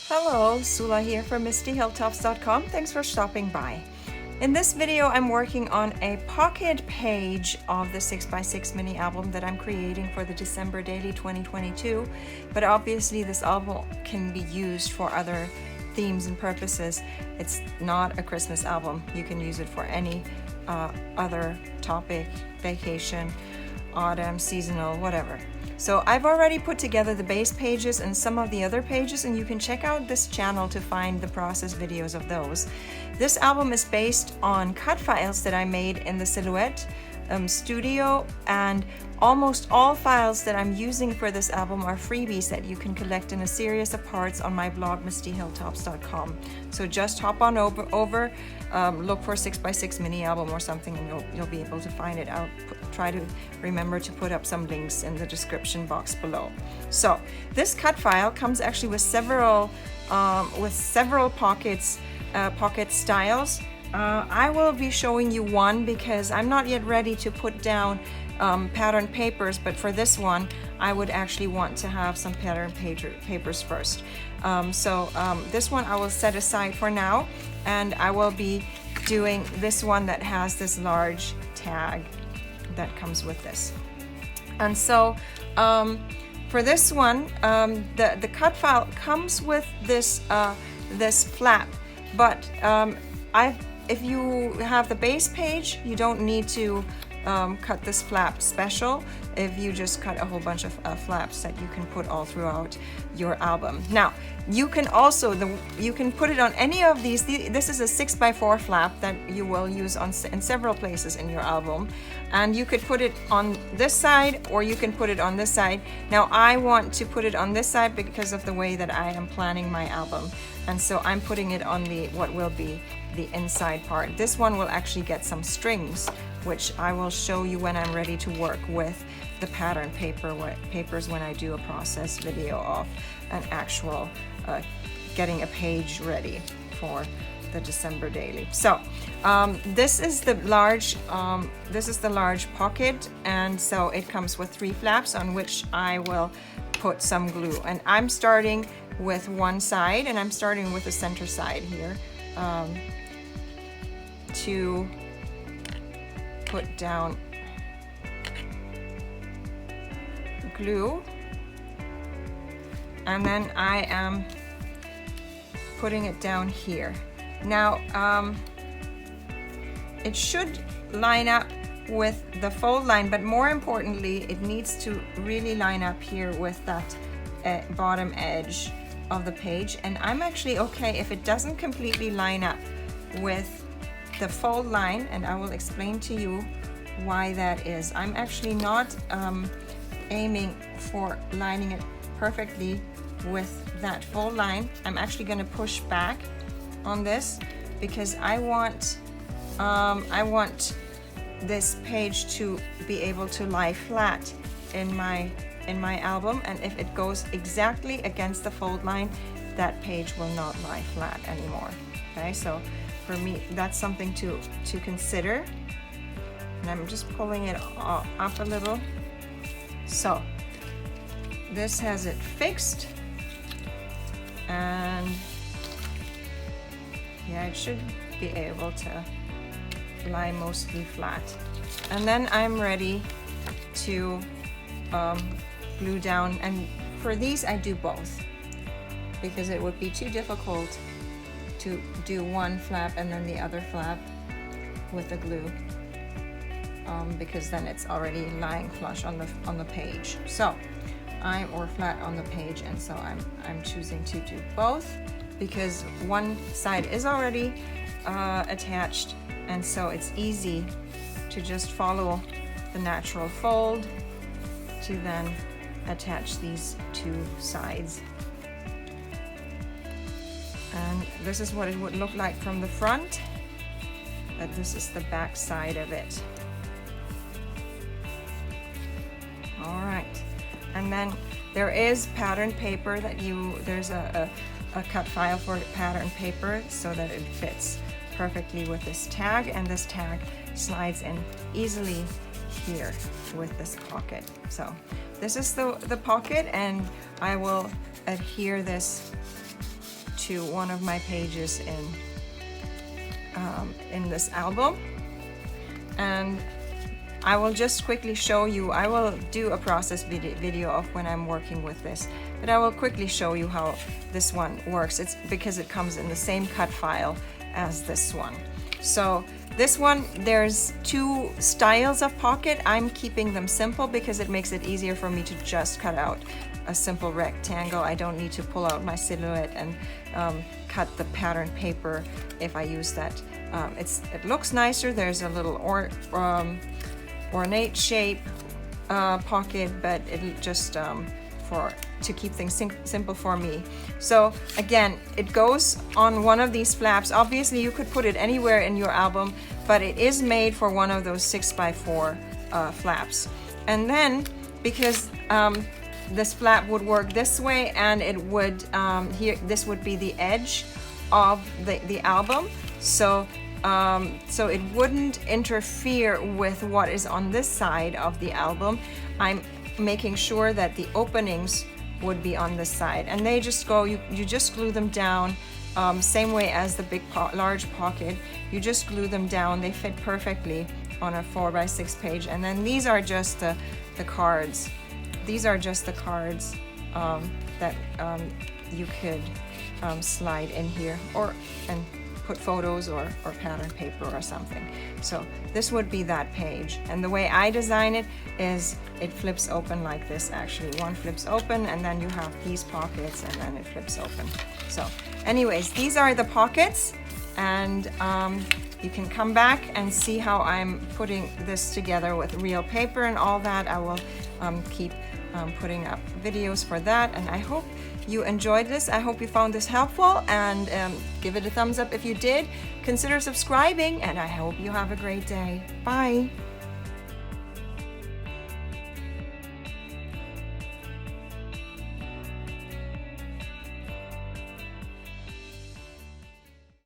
Hello, Sula here from MistyHilltops.com. Thanks for stopping by. In this video, I'm working on a pocket page of the 6x6 mini album that I'm creating for the December Daily 2022. But obviously this album can be used for other themes and purposes. It's not a Christmas album. You can use it for any other topic, vacation, autumn, seasonal, whatever. So I've already put together the base pages and some of the other pages, and you can check out this channel to find the process videos of those. This album is based on cut files that I made in the Silhouette studio, and almost all files that I'm using for this album are freebies that you can collect in a series of parts on my blog MistyHilltops.com. So just hop on over, look for 6x6 mini album or something, and you'll be able to find it. I'll try to remember to put up some links in the description box below. So this cut file comes actually with several pocket styles. I will be showing you one because I'm not yet ready to put down pattern papers, but for this one I would actually want to have some pattern papers first. This one I will set aside for now, and I will be doing this one that has this large tag that comes with this. And so for this one, the cut file comes with this this flap, but if you have the base page, you don't need to cut this flap special if you just cut a whole bunch of flaps that you can put all throughout your album. Now, you can also, you can put it on any of these. This is a 6x4 flap that you will use in several places in your album. And you could put it on this side, or you can put it on this side. Now, I want to put it on this side because of the way that I am planning my album. And so I'm putting it on what will be the inside part. This one will actually get some strings, which I will show you when I'm ready to work with the pattern papers when I do a process video of an actual getting a page ready for the December daily. So this is the large pocket, and so it comes with 3 flaps on which I will put some glue. And I'm starting with one side, and I'm starting with the center side here to put down glue, and then I am putting it down here. Now it should line up with the fold line, but more importantly it needs to really line up here with that bottom edge of the page. And I'm actually okay if it doesn't completely line up with the fold line, and I will explain to you why that is. I'm actually not aiming for lining it perfectly with that fold line. I'm actually going to push back on this because I want this page to be able to lie flat in my album, and if it goes exactly against the fold line, that page will not lie flat anymore. Okay, so for me that's something to consider, and I'm just pulling it up a little. So this has it fixed, and yeah, it should be able to lie mostly flat. And then I'm ready to glue down, and for these I do both because it would be too difficult to do one flap and then the other flap with the glue, because then it's already lying flush on the page. So or flat on the page, and so I'm choosing to do both because one side is already attached, and so it's easy to just follow the natural fold to then attach these 2 sides. And this is what it would look like from the front, but this is the back side of it. All right, and then there is pattern paper that there's a cut file for pattern paper so that it fits perfectly with this tag, and this tag slides in easily here with this pocket. So this is the pocket, and I will adhere this to one of my pages in this album. And I will just quickly show you, I will do a process video of when I'm working with this, but I will quickly show you how this one works. It's because it comes in the same cut file as this one. So this one, there's two styles of pocket. I'm keeping them simple because it makes it easier for me to just cut out a simple rectangle. I don't need to pull out my silhouette and cut the pattern paper if I use that. It looks nicer. There's a little ornate shape pocket, but it just to keep things simple for me. So again, it goes on one of these flaps. Obviously you could put it anywhere in your album, but it is made for one of those 6x4 flaps. And then because this flap would work this way, and it would this would be the edge of the album, so it wouldn't interfere with what is on this side of the album. I'm making sure that the openings would be on this side, and they just go, you just glue them down, same way as the large pocket. You just glue them down. They fit perfectly on a 4x6 page. And then these are just the cards. These are just the cards that you could slide in here, and put photos or pattern paper or something. So this would be that page. And the way I design it is it flips open like this. Actually, one flips open, and then you have these pockets, and then it flips open. So anyways, these are the pockets, and you can come back and see how I'm putting this together with real paper and all that. I will keep putting up videos for that, and I hope you enjoyed this. I hope you found this helpful, and give it a thumbs up if you did. Consider subscribing, and I hope you have a great day. Bye.